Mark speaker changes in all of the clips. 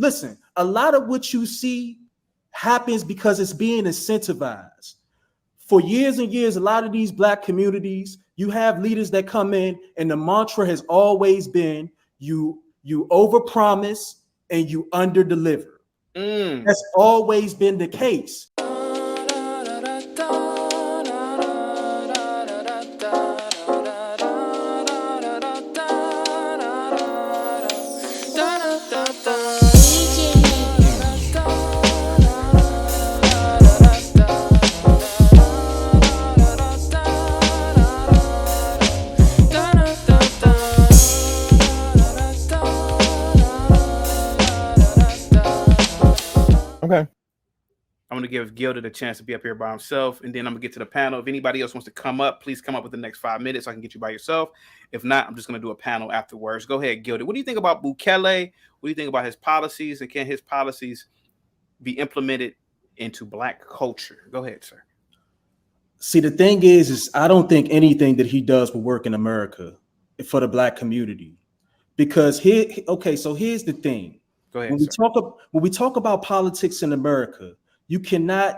Speaker 1: listen, a lot of what you see happens because it's being incentivized. For years and years, a lot of these black communities, you have leaders that come in, and the mantra has always been you overpromise and you underdeliver. That's always been the case.
Speaker 2: Okay.
Speaker 3: I'm going to give Gilded a chance to be up here by himself, and then I'm going to get to the panel. If anybody else wants to come up, please come up with the next 5 minutes so I can get you by yourself. If not, I'm just going to do a panel afterwards. Go ahead, Gilded. What do you think about Bukele? What do you think about his policies, and can his policies be implemented into black culture? Go ahead, sir.
Speaker 1: See, the thing is I don't think anything that he does will work in America for the black community. Because so here's the thing.
Speaker 3: Go ahead,
Speaker 1: when we talk about politics in America, you cannot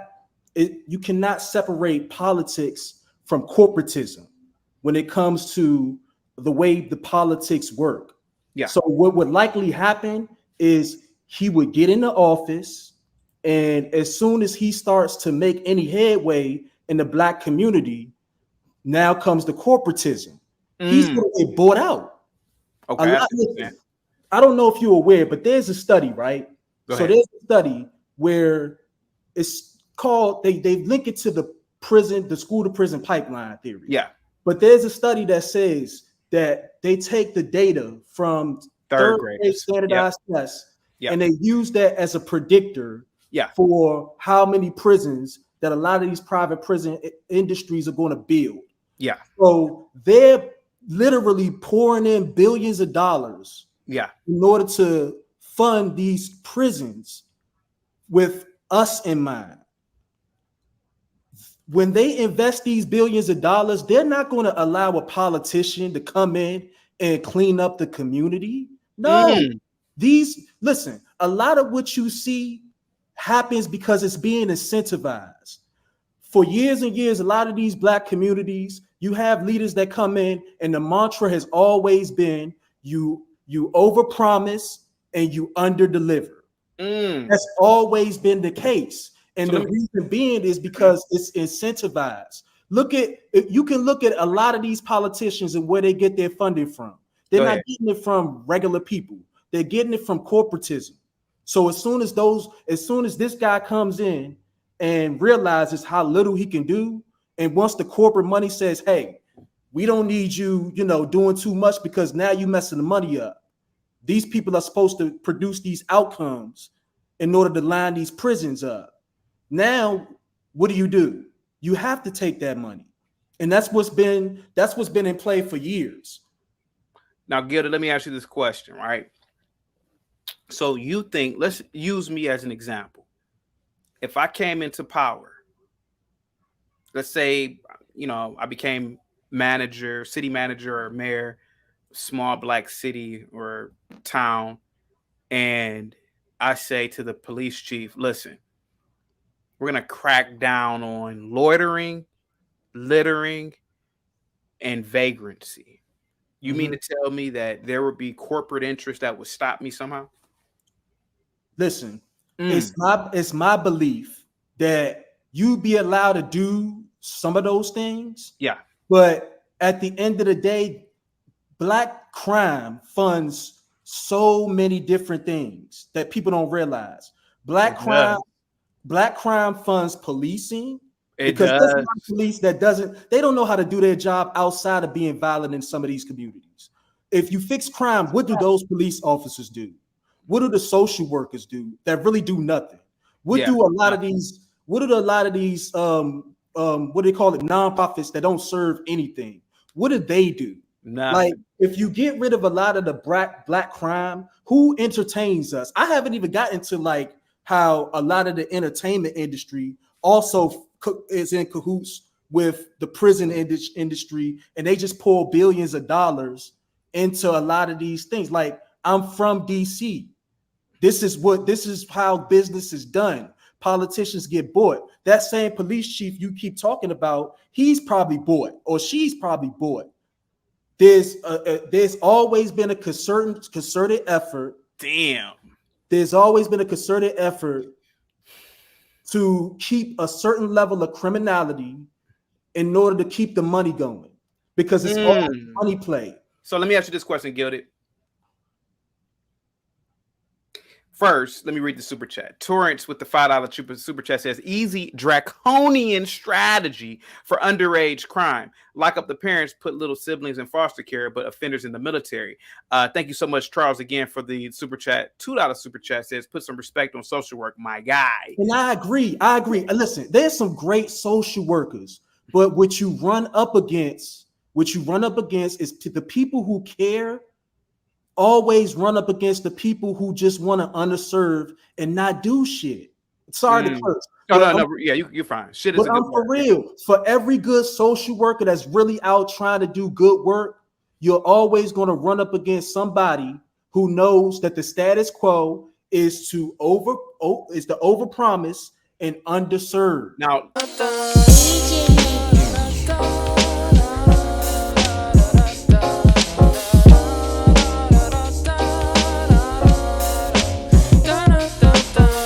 Speaker 1: separate politics from corporatism when it comes to the way the politics work.
Speaker 3: Yeah.
Speaker 1: So what would likely happen is he would get into office, and as soon as he starts to make any headway in the black community, now comes the corporatism. He's going to get bought out.
Speaker 3: Okay.
Speaker 1: I don't know if you're aware, but there's a study, right? So there's a study where it's called, they link it to the school to prison pipeline theory.
Speaker 3: Yeah.
Speaker 1: But there's a study that says that they take the data from third grade standardized tests, and they use that as a predictor for how many prisons that a lot of these private prison industries are going to build.
Speaker 3: Yeah.
Speaker 1: So they're literally pouring in billions of dollars in order to fund these prisons with us in mind. When they invest these billions of dollars, they're not going to allow a politician to come in and clean up the community. No, listen, a lot of what you see happens because it's being incentivized. For years and years, a lot of these black communities, you have leaders that come in, and the mantra has always been you overpromise and you underdeliver. That's always been the case. And the reason being is because it's incentivized. You can look at a lot of these politicians and where they get their funding from. They're not getting it from regular people. They're getting it from corporatism. So as soon as this guy comes in and realizes how little he can do, and once the corporate money says, hey, we don't need you, doing too much because now you're messing the money up. These people are supposed to produce these outcomes in order to line these prisons up. Now, what do? You have to take that money. And that's what's been in play for years.
Speaker 3: Now, Gilda, let me ask you this question, right? So you think, let's use me as an example. If I came into power, let's say, I became manager, city manager or mayor, small black city or town, and I say to the police chief, listen, we're going to crack down on loitering, littering, and vagrancy. You mean to tell me that there would be corporate interest that would stop me somehow?
Speaker 1: Listen, it's my belief that you be allowed to do some of those things.
Speaker 3: Yeah.
Speaker 1: But at the end of the day, black crime funds so many different things that people don't realize. Black crime funds policing. Because there's a lot of police that they don't know how to do their job outside of being violent in some of these communities. If you fix crime, what do those police officers do? What do the social workers do that really do nothing? What do a lot of these what do they call it, nonprofits that don't serve anything? What do they do?
Speaker 3: Nothing.
Speaker 1: Like, if you get rid of a lot of the black crime, who entertains us? I haven't even gotten to like how a lot of the entertainment industry also is in cahoots with the prison industry, and they just pour billions of dollars into a lot of these things. Like, I'm from DC. This is how business is done. Politicians get bought. That same police chief you keep talking about, he's probably bought, or she's probably bought. There's always been a concerted effort.
Speaker 3: Damn.
Speaker 1: There's always been a concerted effort to keep a certain level of criminality in order to keep the money going, because it's all money play.
Speaker 3: So let me ask you this question, Gilded. First, let me read the super chat. Torrance with the $5 super chat says, easy draconian strategy for underage crime. Lock up the parents, put little siblings in foster care, but offenders in the military. Thank you so much, Charles, again, for the super chat. $2 super chat says, put some respect on social work, my guy.
Speaker 1: And I agree. Listen, there's some great social workers, but what you run up against is to the people who care. Always run up against the people who just want to underserve and not do shit. Sorry to curse.
Speaker 3: No. Yeah, you're fine. Shit is a good
Speaker 1: for real. For every good social worker that's really out trying to do good work, you're always going to run up against somebody who knows that the status quo is to overpromise and underserve.
Speaker 3: Now.